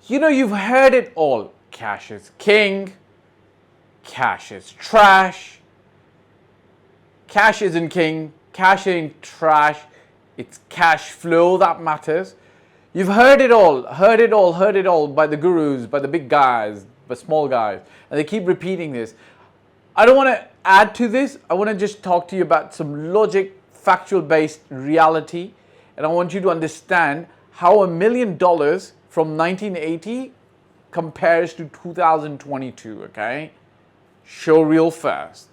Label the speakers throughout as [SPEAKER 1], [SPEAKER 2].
[SPEAKER 1] You know, you've heard it all. Cash is king. Cash is trash. Cash isn't king. Cash ain't trash. It's cash flow that matters. You've heard it all, heard it all, heard it all by the gurus, by the big guys, by small guys. And they keep repeating this. I don't want to add to this. I want to just talk to you about some logic, factual based reality. And I want you to understand how $1 million from 1980 compares to 2022, okay? Show real fast.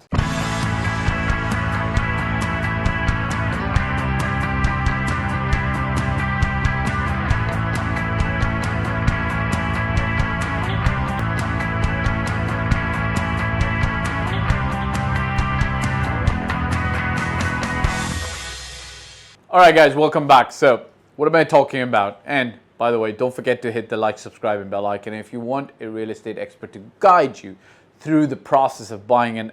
[SPEAKER 1] All right, guys, welcome back. So, what am I talking about? And by the way, don't forget to hit the like, subscribe, and bell icon. If you want a real estate expert to guide you through the process of buying a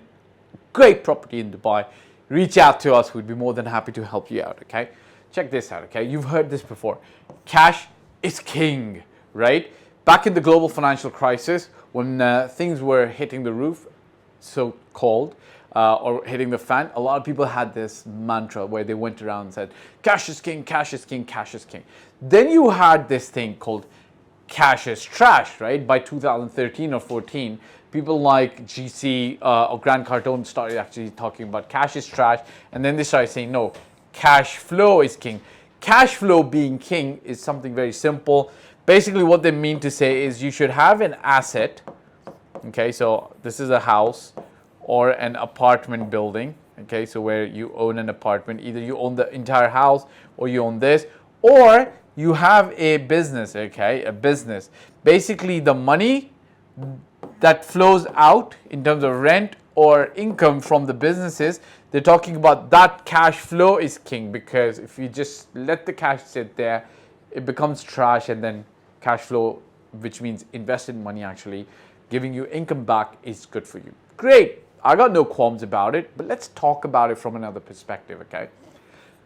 [SPEAKER 1] great property in Dubai, reach out to us. We'd be more than happy to help you out, okay? Check this out, okay? You've heard this before. Cash is king, right? Back in the global financial crisis, when things were hitting the roof, so-called, or hitting the fan, a lot of people had this mantra where they went around and said, cash is king, cash is king, cash is king. Then you had this thing called cash is trash, right? By 2013 or 14, people like GC or Grant Cardone started actually talking about cash is trash. And then they started saying, no, cash flow is king. Cash flow being king is something very simple. Basically what they mean to say is you should have an asset. Okay, so this is a house or an apartment building, okay, so where you own an apartment, either you own the entire house or you own this, or you have a business, okay, a business. Basically the money that flows out in terms of rent or income from the businesses, they're talking about that cash flow is king, because if you just let the cash sit there, it becomes trash, and then cash flow, which means invested money actually, giving you income back, is good for you. Great. I got no qualms about it, but let's talk about it from another perspective, okay?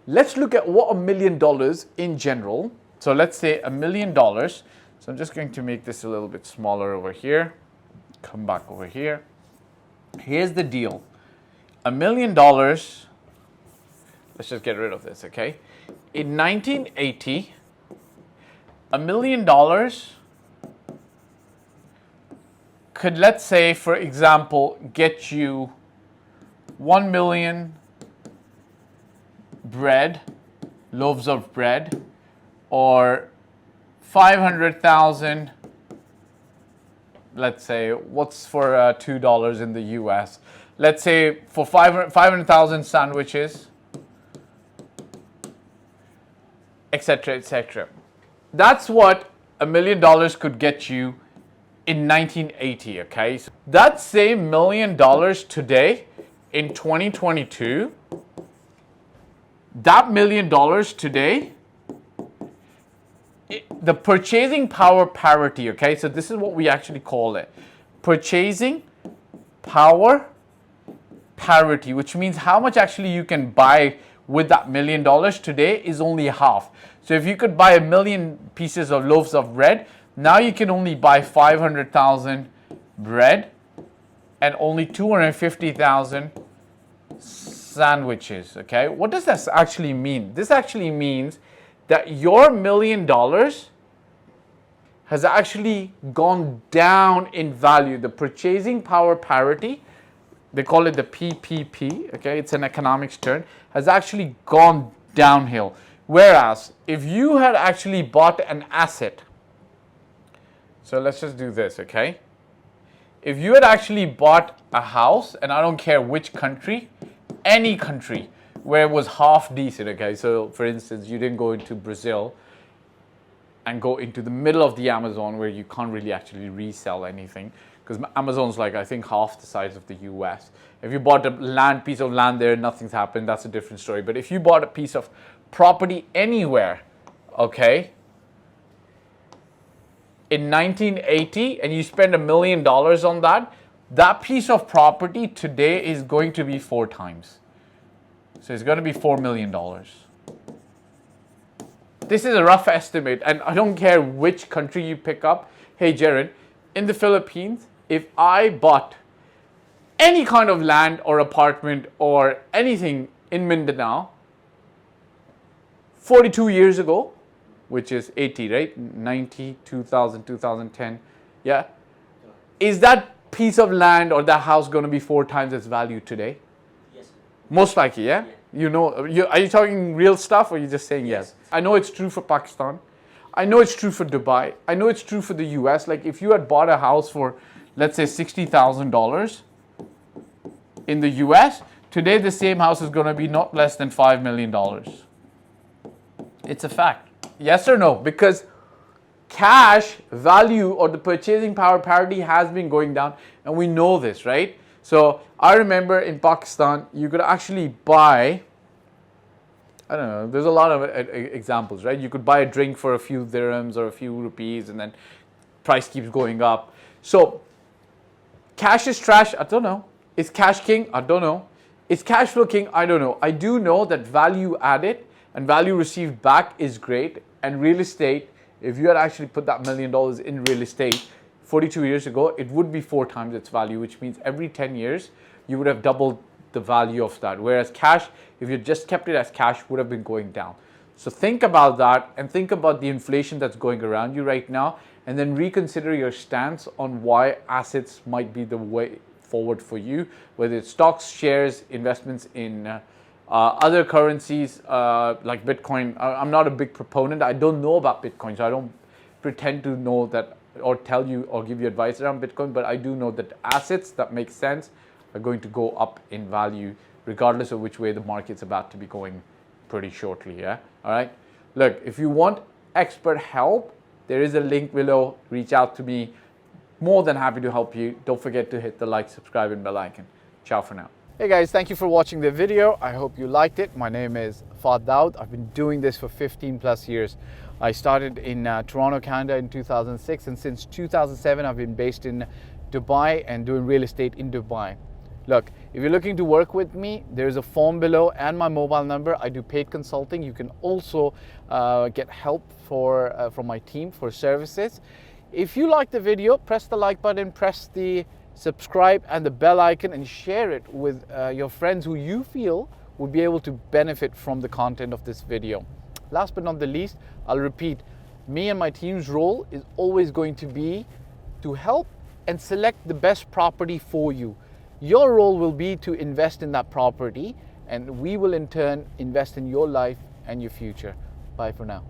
[SPEAKER 1] Let's look at what $1 million in general. So let's say $1 million. So I'm just going to make this a little bit smaller over here. Come back over here. Here's the deal. $1 million, let's just get rid of this, okay? In 1980, $1 million could, let's say, for example, get you 1 million loaves of bread, or 500,000, let's say, what's for $2 in the US? Let's say for 500,000 sandwiches, etc., etc. That's what $1 million could get you in 1980, okay? So that same $1 million today in 2022, that $1 million today, the purchasing power parity, okay? So this is what we actually call it. Purchasing power parity, which means how much actually you can buy with that $1 million today is only half. So if you could buy 1 million pieces of loaves of bread, now you can only buy 500,000 bread and only 250,000 sandwiches, okay? What does this actually mean? This actually means that your $1 million has actually gone down in value. The purchasing power parity, they call it the PPP, okay? It's an economics term, has actually gone downhill. Whereas if you had actually bought an asset, so let's just do this, okay? If you had actually bought a house, and I don't care which country, any country where it was half decent, okay? So for instance, you didn't go into Brazil and go into the middle of the Amazon where you can't really actually resell anything, because Amazon's like, I think, half the size of the US. If you bought a piece of land there, nothing's happened, that's a different story. But if you bought a piece of property anywhere, okay, in 1980, and you spend $1 million on that, that piece of property today is going to be 4 times. So it's going to be $4 million. this is a rough estimate, and I don't care which country you pick up. Hey, Jared, in the Philippines, if I bought any kind of land or apartment or anything in Mindanao 42 years ago, which is 80, right? 90, 2000, 2010, yeah? Is that piece of land or that house going to be 4 times its value today?
[SPEAKER 2] Yes.
[SPEAKER 1] Most likely, yeah? You know, are you talking real stuff or are you just saying yes? I know it's true for Pakistan. I know it's true for Dubai. I know it's true for the US. Like if you had bought a house for, let's say, $60,000 in the US, today the same house is going to be not less than $5 million. It's a fact. Yes or no? Because cash value or the purchasing power parity has been going down, and we know this, right? So I remember in Pakistan, you could actually buy, I don't know, there's a lot of examples, right? You could buy a drink for a few dirhams or a few rupees, and then price keeps going up. So cash is trash? I don't know. Is cash king? I don't know. Is cash flow king? I don't know. I do know that value added and value received back is great. And real estate, if you had actually put that $1 million in real estate 42 years ago, it would be 4 times its value, which means every 10 years, you would have doubled the value of that. Whereas cash, if you just kept it as cash, would have been going down. So think about that and think about the inflation that's going around you right now, and then reconsider your stance on why assets might be the way forward for you, whether it's stocks, shares, investments in other currencies like Bitcoin. I'm not a big proponent. I don't know about Bitcoin, so I don't pretend to know that or tell you or give you advice around Bitcoin, but I do know that assets that make sense are going to go up in value regardless of which way the market's about to be going pretty shortly, yeah? All right? Look, if you want expert help, there is a link below. Reach out to me. More than happy to help you. Don't forget to hit the like, subscribe, and bell icon. Ciao for now. Hey guys, thank you for watching the video. I hope you liked it. My name is Fahd Dawood. I've been doing this for 15 plus years. I started in Toronto, Canada in 2006, and since 2007 I've been based in Dubai and doing real estate in Dubai. Look, if you're looking to work with me, there's a form below and my mobile number. I do paid consulting. You can also get help from my team for services. If you like the video, press the like button, press the subscribe and the bell icon, and share it with your friends who you feel would be able to benefit from the content of this video. Last but not the least, I'll repeat, me and my team's role is always going to be to help and select the best property for you. Your role will be to invest in that property, and we will in turn invest in your life and your future. Bye for now.